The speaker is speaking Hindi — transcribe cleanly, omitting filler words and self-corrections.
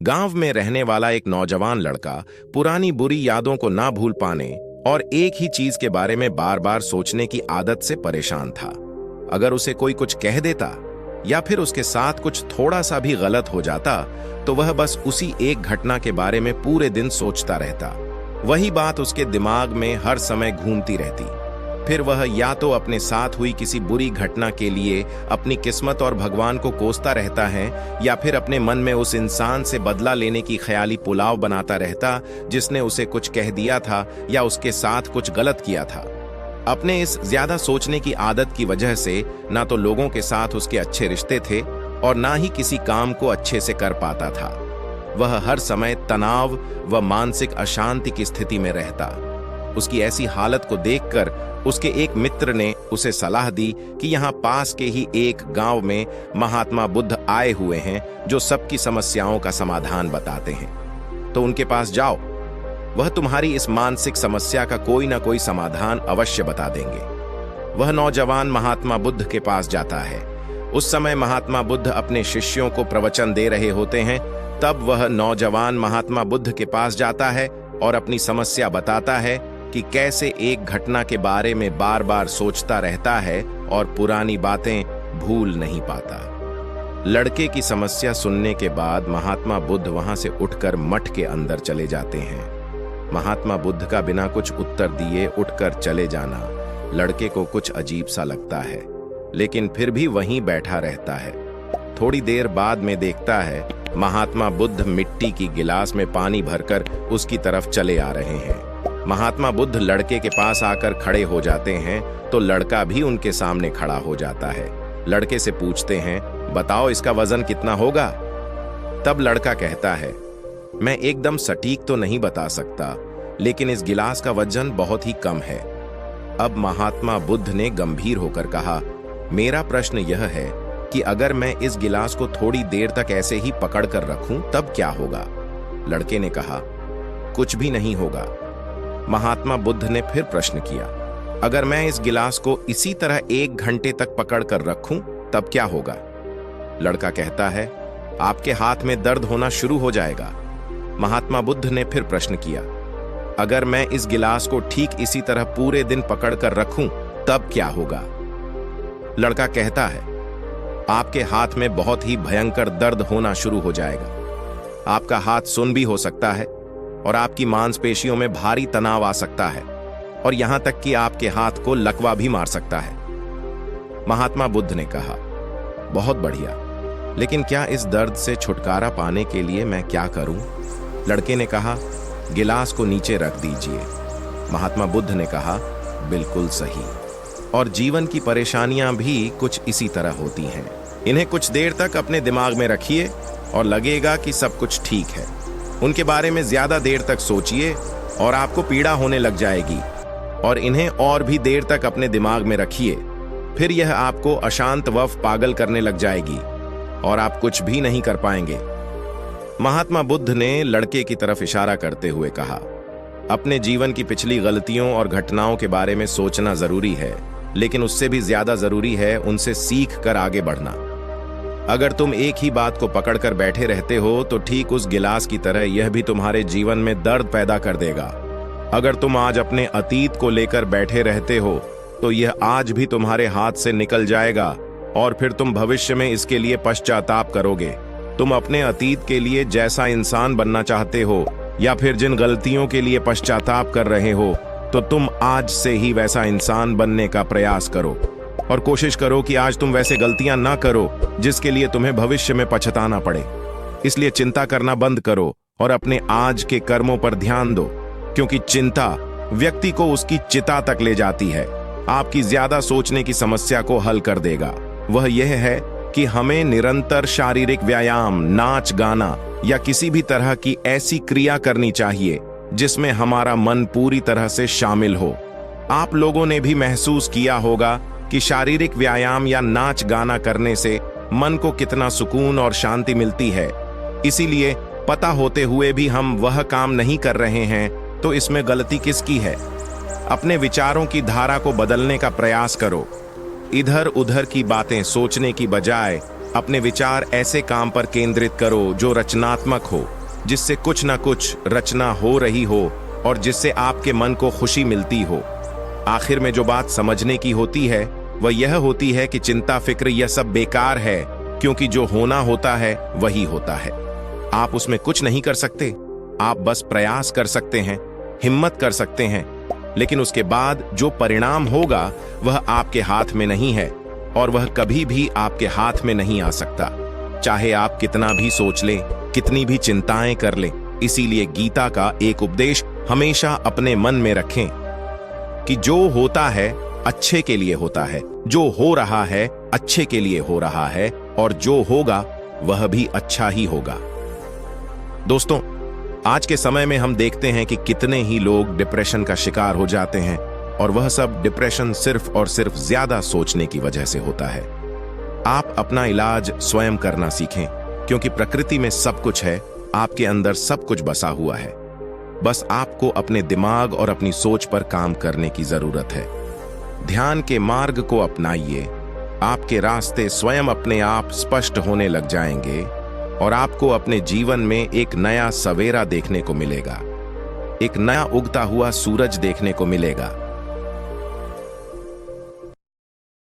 गांव में रहने वाला एक नौजवान लड़का पुरानी बुरी यादों को ना भूल पाने और एक ही चीज के बारे में बार बार सोचने की आदत से परेशान था। अगर उसे कोई कुछ कह देता या फिर उसके साथ कुछ थोड़ा सा भी गलत हो जाता तो वह बस उसी एक घटना के बारे में पूरे दिन सोचता रहता। वही बात उसके दिमाग में हर समय घूमती रहती। फिर वह या तो अपने साथ हुई किसी बुरी घटना के लिए अपनी किस्मत और भगवान को कोसता रहता है या फिर अपने मन में उस इंसान से बदला लेने की ख्याली पुलाव बनाता रहता जिसने उसे कुछ कह दिया था या उसके साथ कुछ गलत किया था। अपने इस ज्यादा सोचने की आदत की वजह से ना तो लोगों के साथ उसके अच्छे रिश्ते थे और ना ही किसी काम को अच्छे से कर पाता था। वह हर समय तनाव व मानसिक अशांति की स्थिति में रहता। उसकी ऐसी हालत को देखकर उसके एक मित्र ने उसे सलाह दी कि यहाँ पास के ही एक गांव में महात्मा बुद्ध आए हुए हैं जो सबकी समस्याओं का समाधान बताते हैं, तो उनके पास जाओ। वह तुम्हारी इस मानसिक समस्या का कोई ना कोई समाधान अवश्य बता देंगे। वह नौजवान महात्मा बुद्ध के पास जाता है। उस समय महात्मा बुद्ध अपने शिष्यों को प्रवचन दे रहे होते हैं। तब वह नौजवान महात्मा बुद्ध के पास जाता है और अपनी समस्या बताता है कि कैसे एक घटना के बारे में बार बार सोचता रहता है और पुरानी बातें भूल नहीं पाता। लड़के की समस्या सुनने के बाद महात्मा बुद्ध वहां से उठकर मठ के अंदर चले जाते हैं। महात्मा बुद्ध का बिना कुछ उत्तर दिए उठकर चले जाना लड़के को कुछ अजीब सा लगता है, लेकिन फिर भी वहीं बैठा रहता है। थोड़ी देर बाद में देखता है महात्मा बुद्ध मिट्टी की गिलास में पानी भरकर उसकी तरफ चले आ रहे हैं। महात्मा बुद्ध लड़के के पास आकर खड़े हो जाते हैं तो लड़का भी उनके सामने खड़ा हो जाता है। लड़के से पूछते हैं, बताओ इसका वजन कितना होगा? तब लड़का कहता है, मैं एकदम सटीक तो नहीं बता सकता, लेकिन इस गिलास का वजन बहुत ही कम है। अब महात्मा बुद्ध ने गंभीर होकर कहा, मेरा प्रश्न यह है कि अगर मैं इस गिलास को थोड़ी देर तक ऐसे ही पकड़ कर रखूं तब क्या होगा? लड़के ने कहा, कुछ भी नहीं होगा। महात्मा बुद्ध ने फिर प्रश्न किया, अगर मैं इस गिलास को इसी तरह 1 घंटे तक पकड़ कर रखूं तब क्या होगा? लड़का कहता है, आपके हाथ में दर्द होना शुरू हो जाएगा। महात्मा बुद्ध ने फिर प्रश्न किया, अगर मैं इस गिलास को ठीक इसी तरह पूरे दिन पकड़ कर रखूं तब क्या होगा? लड़का कहता है, आपके हाथ में बहुत ही भयंकर दर्द होना शुरू हो जाएगा। आपका हाथ सुन्न भी हो सकता है और आपकी मांसपेशियों में भारी तनाव आ सकता है और यहां तक कि आपके हाथ को लकवा भी मार सकता है। महात्मा बुद्ध ने कहा, बहुत बढ़िया, लेकिन क्या इस दर्द से छुटकारा पाने के लिए मैं क्या करूं? लड़के ने कहा, गिलास को नीचे रख दीजिए। महात्मा बुद्ध ने कहा, बिल्कुल सही। और जीवन की परेशानियां भी कुछ इसी तरह होती हैं। इन्हें कुछ देर तक अपने दिमाग में रखिए और लगेगा कि सब कुछ ठीक है। उनके बारे में ज्यादा देर तक सोचिए और आपको पीड़ा होने लग जाएगी, और इन्हें और भी देर तक अपने दिमाग में रखिए, फिर यह आपको अशांत व पागल करने लग जाएगी और आप कुछ भी नहीं कर पाएंगे। महात्मा बुद्ध ने लड़के की तरफ इशारा करते हुए कहा, अपने जीवन की पिछली गलतियों और घटनाओं के बारे में सोचना जरूरी है, लेकिन उससे भी ज्यादा जरूरी है उनसे सीख कर आगे बढ़ना। अगर तुम एक ही बात को पकड़कर बैठे रहते हो तो ठीक उस गिलास की तरह यह भी तुम्हारे जीवन में दर्द पैदा कर देगा। अगर तुम आज अपने अतीत को लेकर बैठे रहते हो तो यह आज भी तुम्हारे हाथ से निकल जाएगा और फिर तुम भविष्य में इसके लिए पश्चाताप करोगे। तुम अपने अतीत के लिए जैसा इंसान बनना चाहते हो या फिर जिन गलतियों के लिए पश्चाताप कर रहे हो, तो तुम आज से ही वैसा इंसान बनने का प्रयास करो और कोशिश करो कि आज तुम वैसे गलतियां ना करो जिसके लिए तुम्हें भविष्य में पछताना पड़े। इसलिए चिंता करना बंद करो और अपने आज के कर्मों पर ध्यान दो, क्योंकि चिंता व्यक्ति को उसकी चिता तक ले जाती है। आपकी ज्यादा सोचने की समस्या को हल कर देगा। वह यह है कि हमें निरंतर शारीरिक व्यायाम, नाच गाना या किसी भी तरह की ऐसी क्रिया करनी चाहिए जिसमें हमारा मन पूरी तरह से शामिल हो। आप लोगों ने भी महसूस किया होगा कि शारीरिक व्यायाम या नाच गाना करने से मन को कितना सुकून और शांति मिलती है। इसीलिए पता होते हुए भी हम वह काम नहीं कर रहे हैं तो इसमें गलती किसकी है? अपने विचारों की धारा को बदलने का प्रयास करो। इधर उधर की बातें सोचने की बजाय अपने विचार ऐसे काम पर केंद्रित करो जो रचनात्मक हो। जिससे कुछ ना कुछ रचना हो रही हो और जिससे आपके मन को खुशी मिलती हो। आखिर में जो बात समझने की होती है वह यह होती है कि चिंता फिक्र यह सब बेकार है, क्योंकि जो होना होता है वही होता है। आप उसमें कुछ नहीं कर सकते, आप बस प्रयास कर सकते हैं, हिम्मत कर सकते हैं, लेकिन उसके बाद जो परिणाम होगा वह आपके हाथ में नहीं है और वह कभी भी आपके हाथ में नहीं आ सकता, चाहे आप कितना भी सोच लें, कितनी भी चिंताएं कर लें। इसीलिए गीता का एक उपदेश हमेशा अपने मन में रखें कि जो होता है अच्छे के लिए होता है, जो हो रहा है अच्छे के लिए हो रहा है, और जो होगा वह भी अच्छा ही होगा। दोस्तों, आज के समय में हम देखते हैं कि कितने ही लोग डिप्रेशन का शिकार हो जाते हैं, और वह सब डिप्रेशन सिर्फ और सिर्फ ज्यादा सोचने की वजह से होता है। आप अपना इलाज स्वयं करना सीखें, क्योंकि प्रकृति में सब कुछ है, आपके अंदर सब कुछ बसा हुआ है। बस आपको अपने दिमाग और अपनी सोच पर काम करने की जरूरत है। ध्यान के मार्ग को अपनाइए, आपके रास्ते स्वयं अपने आप स्पष्ट होने लग जाएंगे और आपको अपने जीवन में एक नया सवेरा देखने को मिलेगा, एक नया उगता हुआ सूरज देखने को मिलेगा।